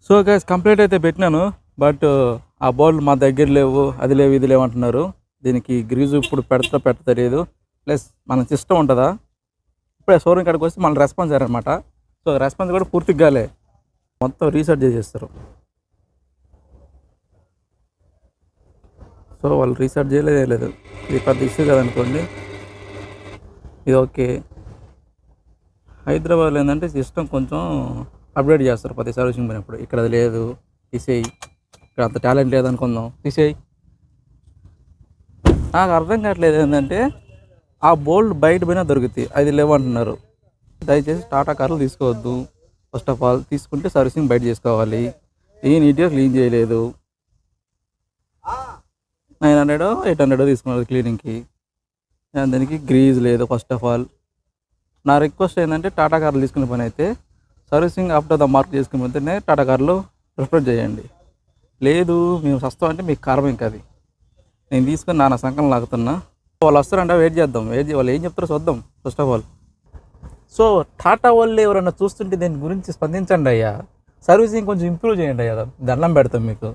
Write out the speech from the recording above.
So guys complete అయితే పెట్టినాను. But ఆ బోల్డ్ మా దగ్గర లేవు, అది లేవు, ఇది లేవు అంటున్నారు. దీనికి గ్రీజు ఇప్పుడు పెడతా తెలియదు. ప్లస్ మన సిస్టమ్ ఉంటుందా, ఇప్పుడే షోరూమ్ కాడికి వస్తే మన రెస్పాన్స్ అయ్యారనమాట. సో రెస్పాన్స్ కూడా పూర్తిగా కాలే, మొత్తం రీసెట్ చేసేస్తారు. సో వాళ్ళు రీసెట్ చేయలేదు. ఇది పెద్ద ఇష్యూ కదనుకోండి, ఇది ఓకే. హైదరాబాద్లో ఏంటంటే సిస్టమ్ కొంచెం అప్డేట్ చేస్తారు ప్రతి సర్వీసింగ్ పోయినప్పుడు. ఇక్కడ అది లేదు, తీసేయి. ఇక్కడ అంత టాలెంట్ లేదనుకుందాం, తీసేయి. నాకు అర్థం కావట్లేదు ఏంటంటే ఆ బోల్డ్ బయట పోయినా దొరుకుతాయి, అది లేవంటున్నారు. దయచేసి టాటా కార్లు తీసుకోవద్దు. ఫస్ట్ ఆఫ్ ఆల్ తీసుకుంటే సర్వీసింగ్ బయట చేసుకోవాలి. ఏ నీట్గా క్లీన్ చేయలేదు. 900 800 తీసుకున్నారు క్లీనింగ్కి. దానికి గ్రీజ్ లేదు. ఫస్ట్ ఆఫ్ ఆల్ నా రిక్వెస్ట్ ఏంటంటే టాటా కార్లు తీసుకునే పని అయితే సర్వీసింగ్ ఆఫ్టర్ ద మార్క్ చేసుకుని పోతేనే టాటా కార్లు ప్రిఫర్ చేయండి. లేదు మేము సస్తం అంటే మీకు కారం ఇంకా అది. నేను తీసుకొని నా సంకలం లాగుతున్నా. వాళ్ళు వస్తారంటే వెయిట్ చేద్దాం. వాళ్ళు ఏం చెప్తారో చూద్దాం first of all. So Tata వాళ్ళు ఎవరన్నా చూస్తుంటే దీని గురించి స్పందించండి అయ్యా. సర్వీసింగ్ కొంచెం ఇంప్రూవ్ చేయండి అయ్యా, దండం పెడతాం మీకు.